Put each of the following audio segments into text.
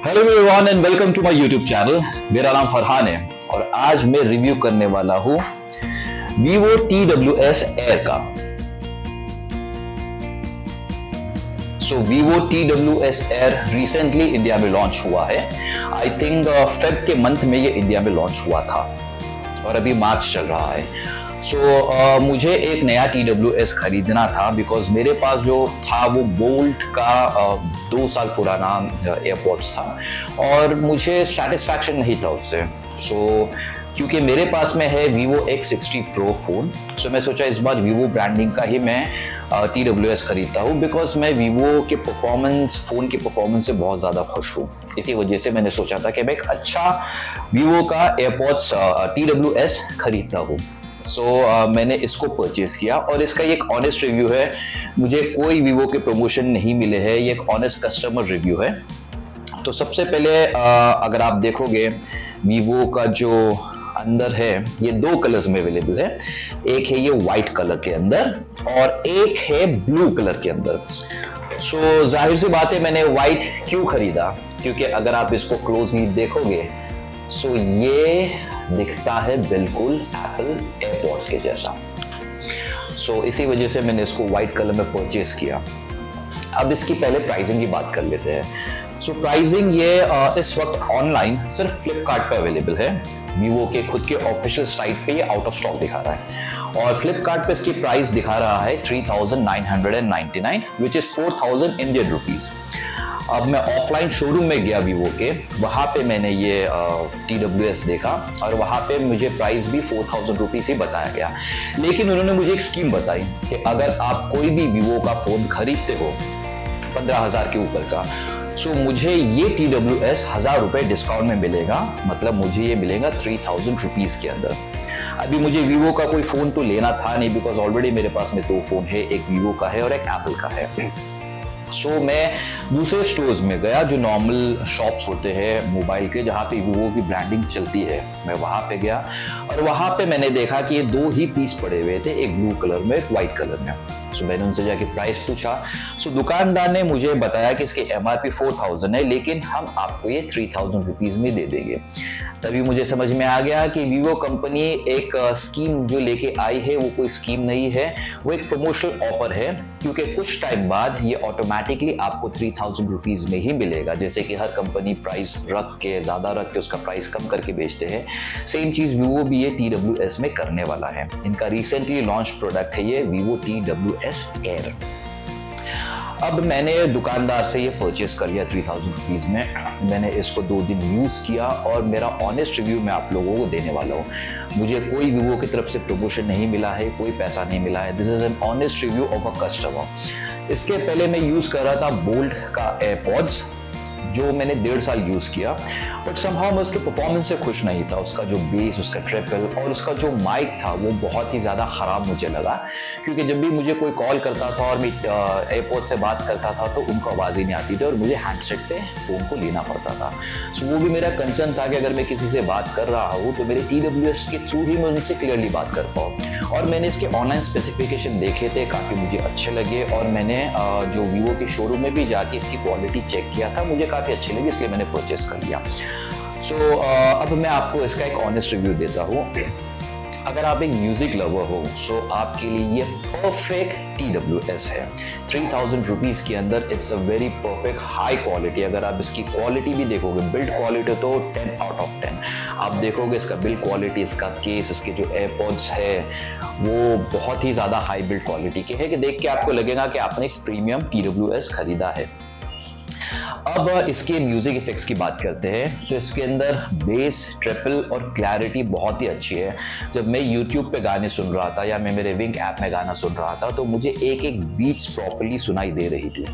Hello everyone and welcome to my YouTube channel. मेरा नाम फरहान है और आज मैं रिव्यू करने वाला हूँ Vivo TWS Air का। Vivo TWS Air recently India में लॉन्च हुआ है। आई थिंक फेब के मंथ में ये इंडिया में लॉन्च हुआ था और अभी मार्च चल रहा है। मुझे एक नया TWS खरीदना था बिकॉज मेरे पास जो था वो बोल्ट का 2 साल पुराना एयरपॉड्स था और मुझे सेटिस्फैक्शन नहीं था उससे। क्योंकि मेरे पास में है Vivo X60 Pro फोन, मैं सोचा इस बार Vivo ब्रांडिंग का ही मैं TWS खरीदता हूँ बिकॉज मैं Vivo के फ़ोन के परफॉर्मेंस से बहुत ज़्यादा खुश हूँ। इसी वजह से मैंने सोचा था कि मैं एक अच्छा Vivo का एयरपॉड्स TWS खरीदता हूँ। मैंने इसको परचेज किया और इसका एक ऑनेस्ट रिव्यू है। मुझे कोई Vivo के प्रमोशन नहीं मिले हैं, ये एक ऑनेस्ट कस्टमर रिव्यू है। तो सबसे पहले अगर आप देखोगे Vivo का जो अंदर है ये 2 कलर्स में अवेलेबल है। एक है ये वाइट कलर के अंदर और एक है ब्लू कलर के अंदर। जाहिर सी बात है मैंने वाइट क्यों खरीदा, क्योंकि अगर आप इसको क्लोजली देखोगे ये दिखता है बिल्कुल एप्पल एयरपॉड्स के जैसा। इसी वजह से मैंने इसको वाइट कलर में परचेज किया। अब इसकी पहले प्राइसिंग की बात कर लेते हैं। प्राइसिंग ये इस वक्त ऑनलाइन सिर्फ फ्लिपकार्ट पे अवेलेबल है। Vivo के खुद के ऑफिशियल साइट पे ये आउट ऑफ स्टॉक दिखा रहा है और फ्लिपकार्ट पे इसकी प्राइस दिखा रहा है 3999 विच इज 4000 इंडियन रुपीज। अब मैं ऑफलाइन शोरूम में गया Vivo के, वहाँ पे मैंने ये TWS देखा और वहाँ पे मुझे प्राइस भी 4000 रुपीज ही बताया गया। लेकिन उन्होंने मुझे एक स्कीम बताई कि अगर आप कोई भी Vivo का फोन खरीदते हो 15,000 के ऊपर का, मुझे ये TWS 1000 रुपए डिस्काउंट में मिलेगा। मतलब मुझे ये मिलेगा 3000 रुपीज के अंदर। अभी मुझे Vivo का कोई फोन तो लेना था नहीं बिकॉज ऑलरेडी मेरे पास में 2 फोन है, एक Vivo का है और एक एप्पल का है। मैं दूसरे स्टोर्स में गया जो नॉर्मल शॉप्स होते हैं मोबाइल के, जहाँ पे Vivo की ब्रांडिंग चलती है। मैं वहाँ पे गया और वहाँ पे मैंने देखा कि ये 2 ही पीस पड़े हुए थे, एक ब्लू कलर में एक वाइट कलर में। मैंने उनसे जाके प्राइस पूछा। दुकानदार ने मुझे बताया कि इसकी MRP 4000 है लेकिन हम आपको ये 3000 रुपीज में दे देंगे। तभी मुझे समझ में आ गया कि Vivo कंपनी एक स्कीम जो लेके आई है वो कोई स्कीम नहीं है, वो एक प्रमोशनल ऑफर है। क्योंकि कुछ टाइम बाद ये ऑटोमेटिकली आपको 3000 रुपीज में ही मिलेगा। जैसे कि हर कंपनी प्राइस रख के ज़्यादा रख के उसका प्राइस कम करके बेचते हैं, सेम चीज़ Vivo भी ये TWS में करने वाला है। इनका रिसेंटली लॉन्च प्रोडक्ट है ये Vivo TWS Air। अब मैंने दुकानदार से ये परचेज कर लिया 3000 रुपीज में। मैंने इसको 2 दिन यूज किया और मेरा ऑनेस्ट रिव्यू मैं आप लोगों को देने वाला हूँ। मुझे कोई Vivo की तरफ से प्रमोशन नहीं मिला है, कोई पैसा नहीं मिला है। This is an honest review of a customer. इसके पहले मैं यूज कर रहा था बोल्ट का एयरपॉड्स जो मैंने 1.5 साल यूज किया, बट समहाउ मैं उसके परफॉर्मेंस से खुश नहीं था। उसका जो बेस, उसका ट्रिपल और उसका जो माइक था वो बहुत ही ज़्यादा ख़राब मुझे लगा। क्योंकि जब भी मुझे कोई कॉल करता था और मैं एयरपोर्ट से बात करता था तो उनको आवाज़ ही नहीं आती थी और मुझे हैंडसेट पे फ़ोन को लेना पड़ता था। वो भी मेरा कंसर्न था कि अगर मैं किसी से बात कर रहा हूँ तो मेरे TWS के थ्रू ही मैं उनसे क्लियरली बात कर पाऊँ। और मैंने इसके ऑनलाइन स्पेसिफिकेशन देखे थे, काफ़ी मुझे अच्छे लगे और मैंने जो Vivo के शोरूम में भी जाके इसकी क्वालिटी चेक किया था, मुझे काफ़ी अच्छी लगी, इसलिए मैंने परचेस कर लिया। अब मैं आपको इसका एक ऑनेस्ट रिव्यू देता हूँ। अगर आप एक म्यूजिक लवर हो आपके लिए ये परफेक्ट TWS है। 3000 रुपीज के अंदर it's a very perfect high quality. अगर आप इसकी क्वालिटी भी देखोगे, बिल्ड क्वालिटी तो 10 आउट ऑफ 10। आप देखोगे इसका बिल्ड क्वालिटी, इसका केस, इसके जो एयरपॉड्स है वो बहुत ही ज़्यादा हाई बिल्ड क्वालिटी के है कि देख के आपको लगेगा कि आपने एक प्रीमियम TWS खरीदा है। अब इसके म्यूजिक इफेक्ट्स की बात करते हैं। इसके अंदर बेस, ट्रिपल और क्लैरिटी बहुत ही अच्छी है। जब मैं YouTube पे गाने सुन रहा था या मैं मेरे विंग ऐप में गाना सुन रहा था तो मुझे एक एक बीट्स प्रॉपर्ली सुनाई दे रही थी।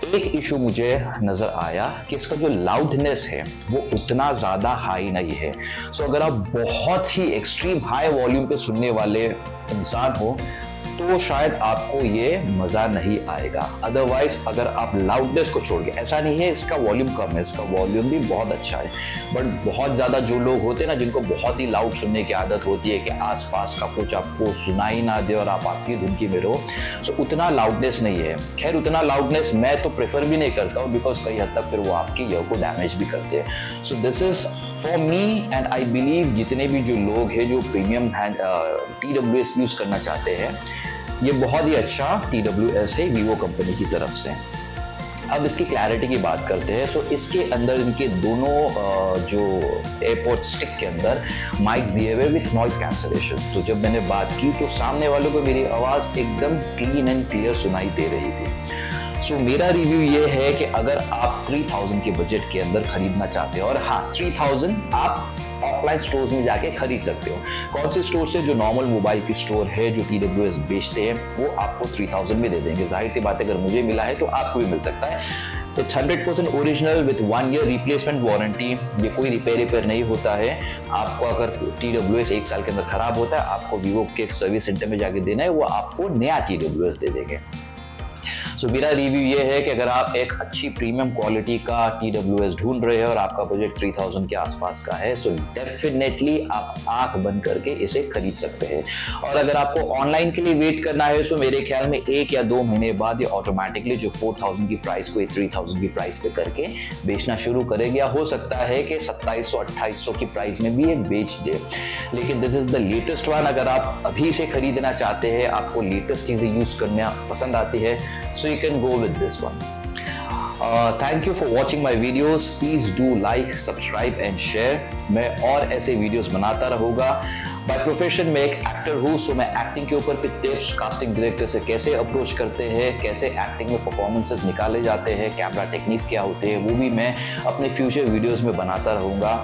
एक इशू मुझे नज़र आया कि इसका जो लाउडनेस है वो उतना ज़्यादा हाई नहीं है। अगर आप बहुत ही एक्सट्रीम हाई वॉल्यूम पे सुनने वाले इंसान हो तो शायद आपको ये मजा नहीं आएगा। अदरवाइज अगर आप लाउडनेस को छोड़ के, ऐसा नहीं है इसका वॉल्यूम कम है, इसका वॉल्यूम भी बहुत अच्छा है, बट बहुत ज्यादा जो लोग होते हैं ना जिनको बहुत ही लाउड सुनने की आदत होती है कि आसपास का कुछ आपको सुनाई ना दे और आप आपकी धुन की में रहो, सो उतना लाउडनेस नहीं है। खैर उतना लाउडनेस मैं तो प्रेफर भी नहीं करता हूँ, बिकॉज कई हद तक फिर वो आपकी ईयर को डैमेज भी करते हैं। So this is for me and I believe जितने भी जो लोग हैं जो प्रीमियम TWS यूज करना चाहते हैं, ये बहुत ही अच्छा TWS है वीवो कंपनी की तरफ से। अब इसकी क्लैरिटी की बात करते हैं। सो इसके अंदर इनके दोनों जो एयरपोर्ट स्टिक के अंदर माइक्स दिए हुए विथ नॉइज कैंसलेशन। तो जब मैंने बात की तो सामने वालों को मेरी आवाज़ एकदम क्लीन एंड क्लियर सुनाई दे रही थी। सो मेरा रिव्यू ये है कि अगर आप 3000 के बजट के अंदर खरीदना चाहते हो, और हाँ 3000 आप ऑफलाइन स्टोर्स में जाके खरीद सकते हो। कौन से स्टोर से? जो नॉर्मल मोबाइल की स्टोर है जो TWS बेचते हैं वो आपको 3000 में दे देंगे। जाहिर सी बात है अगर मुझे मिला है तो आपको भी मिल सकता है। It's 100% original with 1 year replacement warranty. ये कोई रिपेयर नहीं होता है। आपको अगर TWS 1 साल के अंदर खराब होता है, आपको वीवो के सर्विस सेंटर में जाके देना है, वो आपको नया TWS दे देंगे। सो मेरा रिव्यू ये है कि अगर आप एक अच्छी प्रीमियम क्वालिटी का TWS ढूंढ रहे हैं और आपका बजट 3000 के आसपास का है, सो डेफिनेटली आप आंख बंद करके इसे खरीद सकते हैं। और अगर आपको ऑनलाइन के लिए वेट करना है, सो मेरे ख्याल में 1 या 2 महीने बाद ये ऑटोमेटिकली जो 4000 की प्राइस को 3000 की प्राइस पे करके बेचना शुरू करेगी, या हो सकता है कि 2700-2800 की प्राइस में भी ये बेच दे। लेकिन this is the latest one. अगर आप अभी से खरीदना चाहते हैं, आपको लेटेस्ट चीजें यूज करना पसंद आती है, so you can go with this one. Thank you for watching my videos. Please do like, subscribe and share. मैं और ऐसे वीडियोस बनाता रहूँगा। बाय प्रोफेशन में एक एक्टर हूँ, सो मैं एक्टिंग के ऊपर के टिप्स, कास्टिंग डायरेक्टर से कैसे अप्रोच करते हैं, कैसे एक्टिंग में परफॉर्मेंसेस निकाले जाते हैं, कैमरा टेक्निक्स क्या होते हैं, वो भी मैं अपने फ्यूचर वीडियोस में बनाता रहूँगा।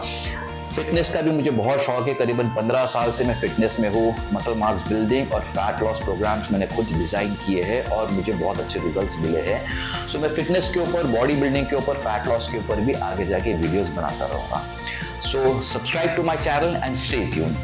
फिटनेस का भी मुझे बहुत शौक है। करीबन 15 साल से मैं फिटनेस में हूँ। मसल मास बिल्डिंग और फैट लॉस प्रोग्राम्स मैंने खुद डिज़ाइन किए हैं और मुझे बहुत अच्छे रिजल्ट्स मिले हैं। सो मैं फिटनेस के ऊपर, बॉडी बिल्डिंग के ऊपर, फैट लॉस के ऊपर भी आगे जाके वीडियोस बनाता रहूँगा। So subscribe to my channel and stay tuned.